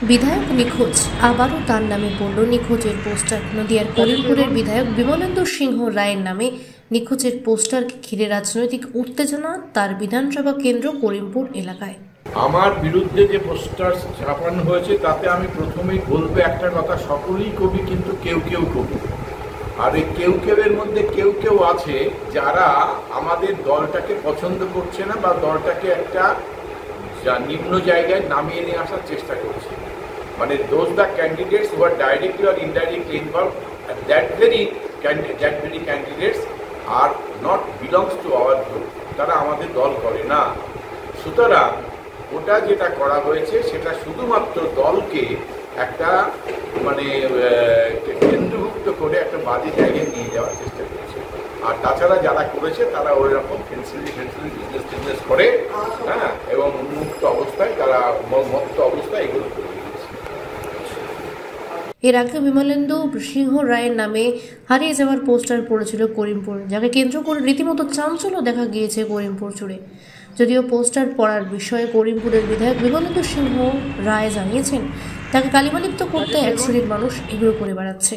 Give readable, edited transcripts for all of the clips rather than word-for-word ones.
বিধায়ক নিখোঁজ, আবারও তার নামে পড়ল নিখোঁজের পোস্টার। নদিয়ার করিমপুরের বিধায়ক বিমলেন্দু সিংহ রায়ের নামে নিখোঁজের পোস্টারকে ঘিরে রাজনৈতিক উত্তেজনা তার বিধানসভা কেন্দ্র করিমপুর এলাকায়। আমার বিরুদ্ধে যে পোস্টার ছাপানো হয়েছে তাতে আমি প্রথমেই বলবো একটা কথা, সকলেই কবি কিন্তু কেউ কেউ কবি। আর এই কেউ কেউয়ের মধ্যে কেউ কেউ আছে যারা আমাদের দলটাকে পছন্দ করছে না বা দলটাকে একটা নিম্ন জায়গায় নামিয়ে নিয়ে আসার চেষ্টা করছে। মানে those the candidates who are directly or indirectly involved, and that very candidates are not belongs to our group. তারা আমাদের দল করে না। সুতরাং ওটা যেটা করা হয়েছে সেটা শুধুমাত্র দলকে একটা মানে কেন্দ্রভুক্ত করে একটা বাজে জায়গায় নিয়ে যাওয়ার চেষ্টা করছে। আর তাছাড়া যারা করেছে তারা ওই রকম ফেন্সিলি বিজনেস করে, হ্যাঁ, এবং উন্মুক্ত অবস্থায় তারা মত্ত অবস্থায় এগুলো করে দিয়েছে। এর আগে বিমলেন্দু সিংহ রায়ের নামে হারিয়ে যাওয়ার পোস্টার পড়েছিল করিমপুর, যাকে কেন্দ্র করে রীতিমতো চাঞ্চল্য দেখা গিয়েছে করিমপুর জুড়ে। যদিও পোস্টার পড়ার বিষয়ে করিমপুরের বিধায়ক বিমলেন্দু সিংহ রায় জানিয়েছেন, তাকে কালিমালিপ্ত করতে এক শ্রেণীর মানুষ এগুলো করে বেড়াচ্ছে।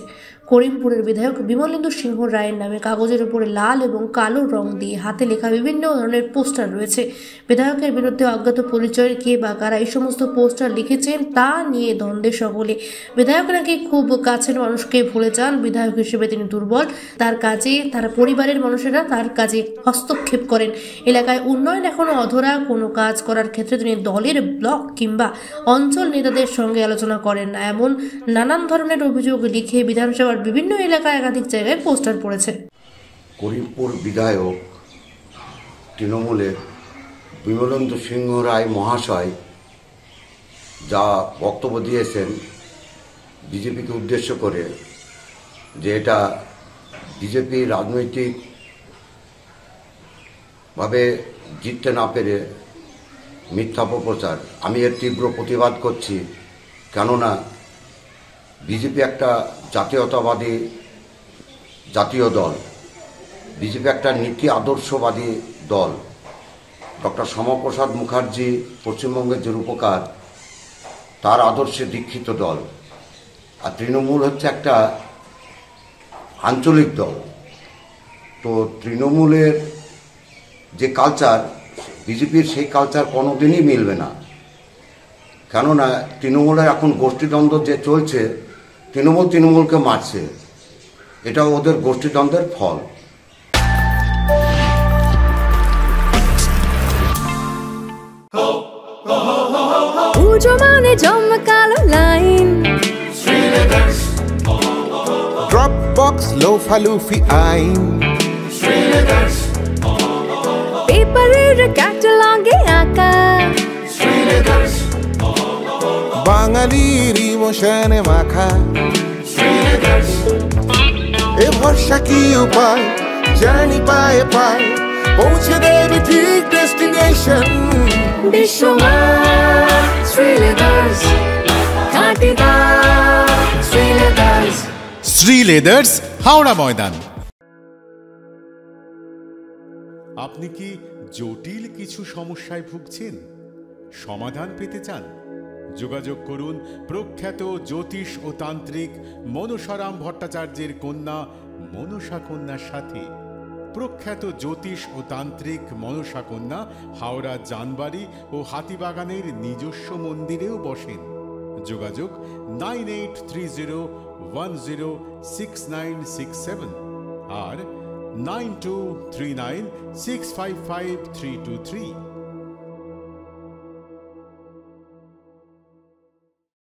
করিমপুরের বিধায়ক বিমলেন্দু সিংহ রায়ের নামে কাগজের উপরে লাল এবং কালো রং দিয়ে হাতে লেখা বিভিন্ন ধরনের পোস্টার রয়েছে। বিধায়কের বিরুদ্ধে অজ্ঞাত পরিচয়ের কে বা কারা এই সমস্ত পোস্টার লিখেছেন তা নিয়ে দ্বন্দ্বে সকলে। বিধায়ক নাকি খুব কাছের মানুষকে ভুলে যান, বিধায়ক হিসেবে তিনি দুর্বল, তার কাজে তার পরিবারের মানুষেরা তার কাজে হস্তক্ষেপ করেন। এলাকায় উন্নয়ন এখনো অধরা, কোনো কাজ করার ক্ষেত্রে তিনি দলের ব্লক কিংবা অঞ্চল নেতাদের সঙ্গে আলোচনা করেন না, এমন নানান ধরনের অভিযোগ লিখে বিধানসভার বিভিন্ন এলাকায় একাধিক জায়গায় পোস্টার পড়েছেন। করিমপুর বিধায়ক তৃণমূলের বিমলেন্দু সিংহ রায় মহাশয় যা বক্তব্য দিয়েছেন বিজেপিকে উদ্দেশ্য করে, যে এটা বিজেপি রাজনৈতিকভাবে জিততে না পেরে মিথ্যা অপপ্রচার, আমি এর তীব্র প্রতিবাদ করছি। কেননা বিজেপি একটা জাতীয়তাবাদী জাতীয় দল, বিজেপি একটা নীতি আদর্শবাদী দল। ডক্টর শ্যামাপ্রসাদ মুখার্জি পশ্চিমবঙ্গের যে রূপকার, তার আদর্শে দীক্ষিত দল। আর তৃণমূল হচ্ছে একটা আঞ্চলিক দল। তো তৃণমূলের যে কালচার, বিজেপির সেই কালচার কোনোদিনই মিলবে না। কেননা তৃণমূলের এখন গোষ্ঠীদ্বন্দ্ব যে চলছে, তৃণমূলকে মারছে, এটা ওদের গোষ্ঠীদ্বন্দ্বের ফল। Dropbox lofa lufi ain Srinivers পেপারের ক্যাটালগে আঁকা Srinivers বাঙালির ইমোশনে মাখা Srinivers এ ভরসা কি উপায়, জার্নি পায়ে পায় পৌঁছে দেবে ঠিক ডেস্টিনেশন। বিশ্বমান শ্রীলেদার্স খাঁটিদার শ্রীলেদার্স। শ্রীলেদার্স, হাওড়া ময়দান। আপনি কি জটিল কিছু সমস্যায় ভুগছেন? সমাধান পেতে চান? যোগাযোগ করুন প্রখ্যাত জ্যোতিষ ও তান্ত্রিক মনসারাম ভট্টাচার্যের কন্যা মনসা কন্যার সাথে। প্রখ্যাত জ্যোতিষ ও তান্ত্রিক মনসা কন্যা হাওড়া জানবাড়ি ও হাতিবাগানের নিজস্ব মন্দিরেও বসেন। যোগাযোগ 9830106967 আর 9239655323।